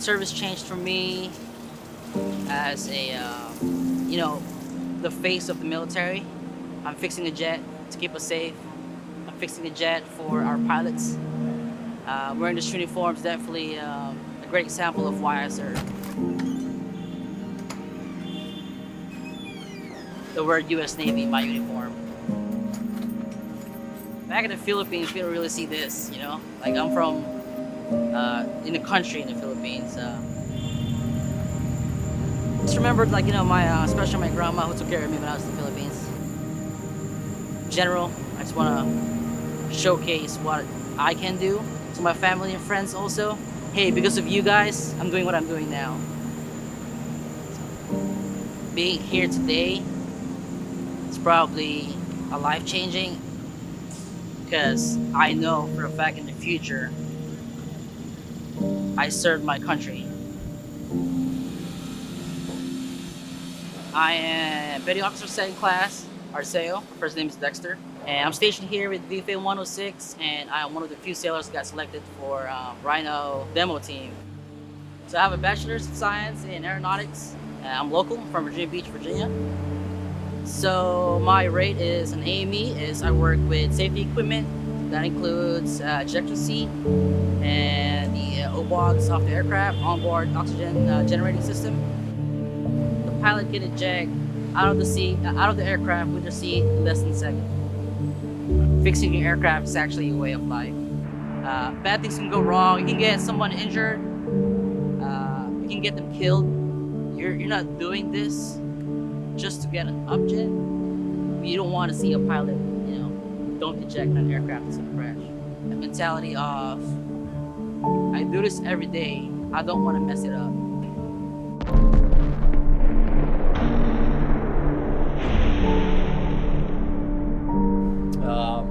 service changed for me as a, you know, the face of the military. I'm fixing a jet to keep us safe. I'm fixing a jet for our pilots. Wearing this uniform is definitely a great example of why I serve. The word U.S. Navy in my uniform. Back in the Philippines, we don't really see this, you know? Like, I'm from, in the country in the Philippines. Just remembered, like, you know, especially my grandma who took care of me when I was in the Philippines. In general, I just want to showcase what I can do to my family and friends also. Hey, because of you guys, I'm doing what I'm doing now. So, being here today is probably a life-changing, because I know for a fact in the future I served my country. I am Petty Officer 2nd Class, Arceo. My first name is Dexter. And I'm stationed here with VFA 106, and I'm one of the few sailors that got selected for Rhino demo team. So I have a Bachelor's of Science in Aeronautics. I'm local, from Virginia Beach, Virginia. So my rate is an AME, is I work with safety equipment. That includes ejector seat and the OBOGs off the aircraft, onboard oxygen generating system. The pilot can eject out of the aircraft with their seat in less than a second. Fixing your aircraft is actually a way of life. Bad things can go wrong. You can get someone injured. You can get them killed. You're not doing this just to get an object. You don't want to see a pilot, you know, don't eject an aircraft that's gonna crash. The mentality of, I do this every day. I don't want to mess it up.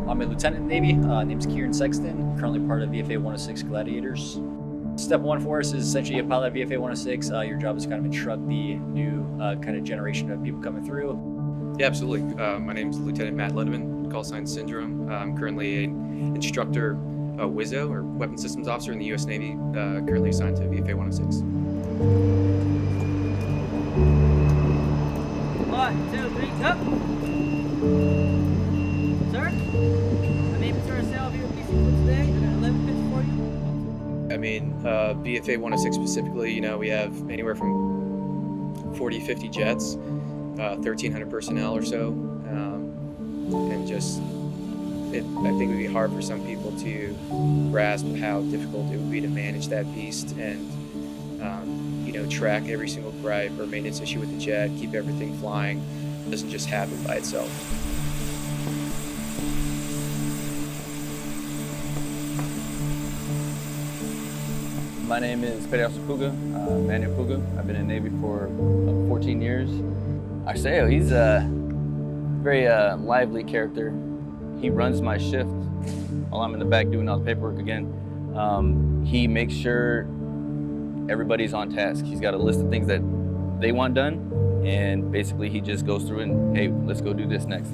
I'm a lieutenant in the Navy. Name's Kieran Sexton, currently part of VFA 106 Gladiators. Step one for us is essentially a pilot at VFA 106. Your job is to kind of instruct the new kind of generation of people coming through. Yeah, absolutely. My name is Lieutenant Matt Lindeman, call sign Syndrome. I'm currently an instructor, WISO, or Weapons Systems Officer in the U.S. Navy, currently assigned to VFA 106. 1, 2, 3, go! Sir? My name is Arceo here at PC today. I got 11 picks for you. I mean, VFA 106 specifically, you know, we have anywhere from 40, 50 jets, 1,300 personnel or so, and just, I think it would be hard for some people to grasp how difficult it would be to manage that beast and, you know, track every single gripe or maintenance issue with the jet, keep everything flying. It doesn't just happen by itself. My name is Petty Officer Puga, Manuel Puga. I've been in the Navy for 14 years. Arceo, he's a very lively character. He runs my shift while I'm in the back doing all the paperwork again. He makes sure everybody's on task. He's got a list of things that they want done, and basically he just goes through and, hey, let's go do this next.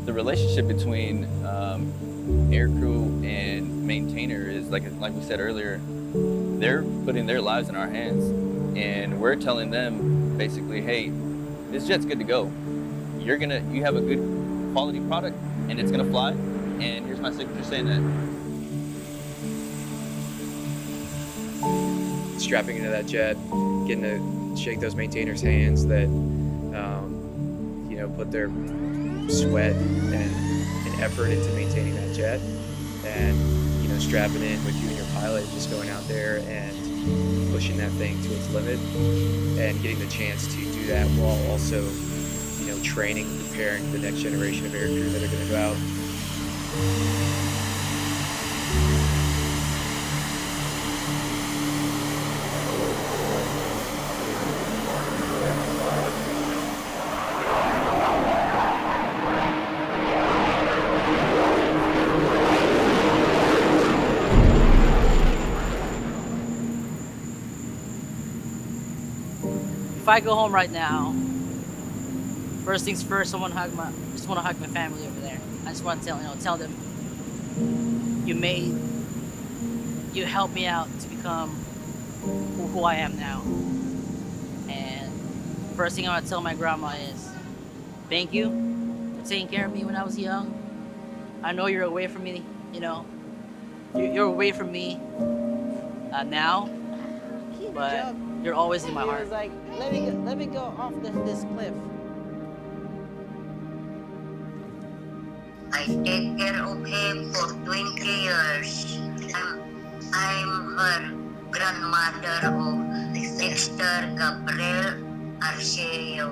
The relationship between aircrew and maintainer is, like we said earlier, they're putting their lives in our hands, and we're telling them basically, hey, this jet's good to go. You have a good quality product, and it's gonna fly, and here's my signature saying that. Strapping into that jet, getting to shake those maintainers' hands that, you know, put their sweat and effort into maintaining that jet, and, you know, strapping in with you and your pilot, just going out there and pushing that thing to its limit, and getting the chance to do that while also, you know, training and preparing the next generation of aircrew that are going to go out. If I go home right now, first things first, I just want to hug my family over there. I just want to tell them, you made you helped me out to become who I am now. And first thing I want to tell my grandma is, thank you for taking care of me when I was young. I know you're away from me, you know. You're away from me now, but you're always in my He heart. was like, let me go off this cliff. I take care of him for 20 years. I'm her grandmother of Dexter Gabriel Arceo.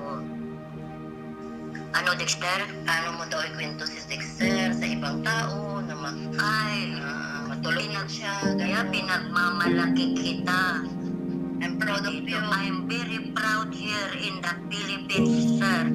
Ano, Dexter? Ano mo daw ikwento si Dexter sa ibang tao na matulog na siya, kaya pinagmamalaki kita. I'm proud of you. I'm very proud here in the Philippines, sir.